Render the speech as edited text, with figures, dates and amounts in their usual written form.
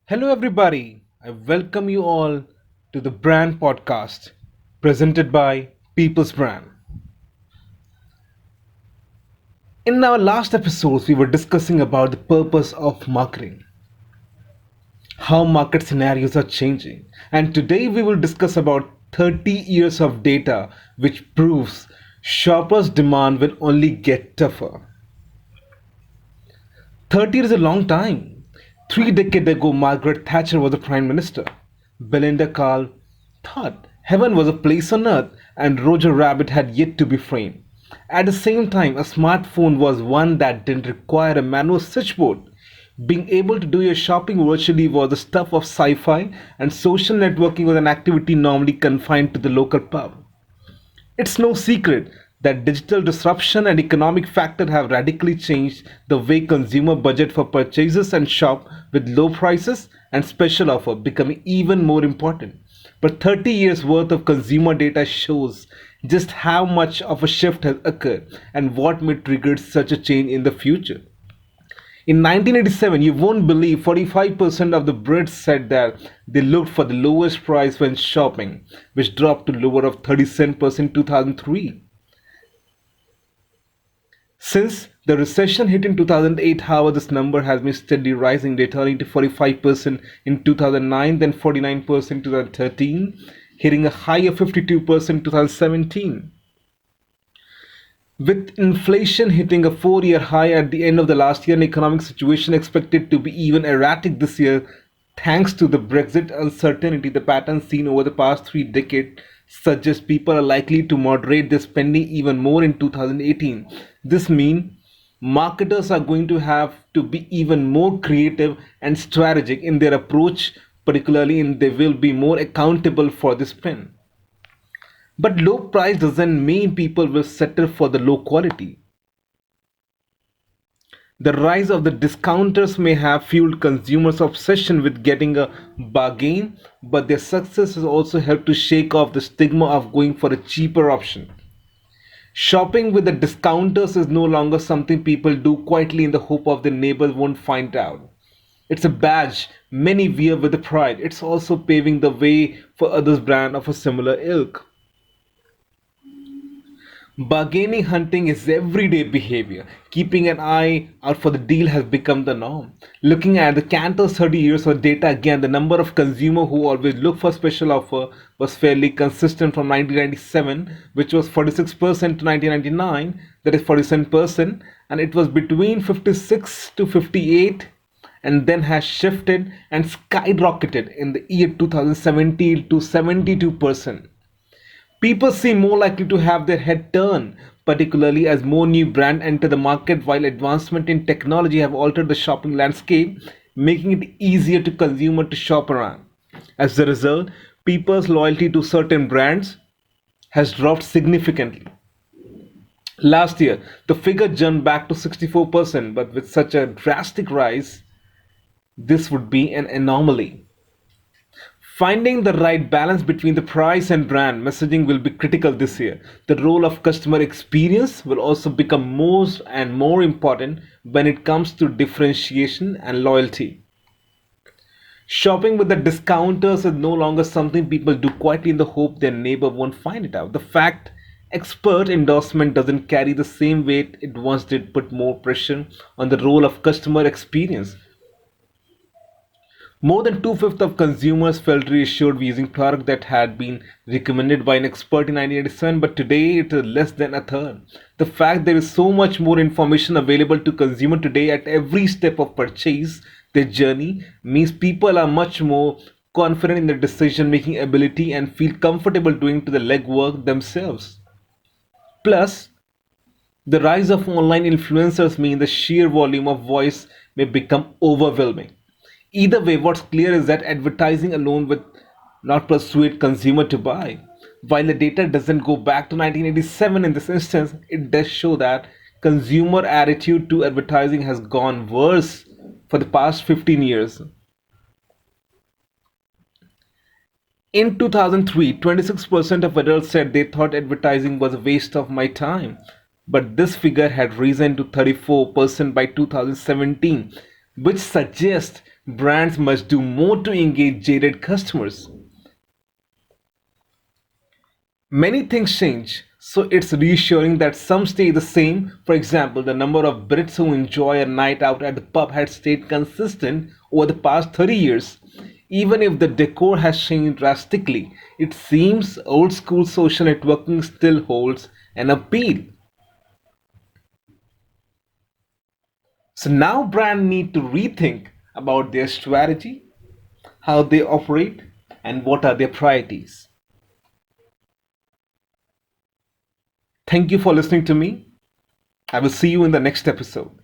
Hello, everybody. I welcome you all to the Brand Podcast presented by People's Brand. In our last episodes, we were discussing about the purpose of marketing, how market scenarios are changing, and today we will discuss about 30 years of data which proves shoppers' demand will only get tougher. 30 is a long time. 3 decades ago, Margaret Thatcher was the Prime Minister. Belinda Carl thought heaven was a place on earth, and Roger Rabbit had yet to be framed. At the same time, a smartphone was one that didn't require a manual switchboard. Being able to do your shopping virtually was the stuff of sci fi, and social networking was an activity normally confined to the local pub. It's no secret that digital disruption and economic factors have radically changed the way consumer budget for purchases and shop, with low prices and special offer becoming even more important. But 30 years worth of consumer data shows just how much of a shift has occurred and what may trigger such a change in the future. In 1987, you won't believe 45% of the Brits said that they looked for the lowest price when shopping, which dropped to lower of 37% in 2003. Since the recession hit in 2008, however, this number has been steadily rising, returning to 45% in 2009, then 49% in 2013, hitting a high of 52% in 2017. With inflation hitting a 4 year high at the end of the last year and economic situation expected to be even erratic this year, thanks to the Brexit uncertainty, the pattern seen over the past 3 decades suggests people are likely to moderate their spending even more in 2018. This means marketers are going to have to be even more creative and strategic in their approach, particularly in they will be more accountable for the spend. But low price doesn't mean people will settle for the low quality. The rise of the discounters may have fueled consumers' obsession with getting a bargain, but their success has also helped to shake off the stigma of going for a cheaper option. Shopping with the discounters is no longer something people do quietly in the hope of their neighbors won't find out. It's a badge many wear with pride. It's also paving the way for others brands of a similar ilk. Bargaining hunting is everyday behavior. Keeping an eye out for the deal has become the norm. Looking at the Cantor's 30 years of data again, the number of consumers who always look for special offer was fairly consistent from 1997, which was 46% to 1999, that is 47%, and it was between 56 to 58 and then has shifted and skyrocketed in the year 2017 to 72%. People seem more likely to have their head turned, particularly as more new brands enter the market while advancement in technology have altered the shopping landscape, making it easier to consumer to shop around. As a result, people's loyalty to certain brands has dropped significantly. Last year, the figure jumped back to 64%, but with such a drastic rise, this would be an anomaly. Finding the right balance between the price and brand messaging will be critical this year. The role of customer experience will also become more and more important when it comes to differentiation and loyalty. Shopping with the discounters is no longer something people do quietly in the hope their neighbor won't find it out. The fact expert endorsement doesn't carry the same weight it once did put more pressure on the role of customer experience. More than two-fifths of consumers felt reassured using product that had been recommended by an expert in 1987, but today it is less than a third. The fact there is so much more information available to consumer today at every step of purchase, their journey, means people are much more confident in their decision-making ability and feel comfortable doing to the legwork themselves. Plus, the rise of online influencers mean the sheer volume of voice may become overwhelming. Either way, what's clear is that advertising alone will not persuade consumer to buy. While the data doesn't go back to 1987 in this instance, it does show that consumer attitude to advertising has gone worse for the past 15 years. In 2003, 26% of adults said they thought advertising was a waste of my time. But this figure had risen to 34% by 2017. which suggests brands must do more to engage jaded customers. Many things change, so it's reassuring that some stay the same. For example, the number of Brits who enjoy a night out at the pub has stayed consistent over the past 30 years. Even if the decor has changed drastically, it seems old school social networking still holds an appeal. So now brands need to rethink about their strategy, how they operate, and what are their priorities. Thank you for listening to me. I will see you in the next episode.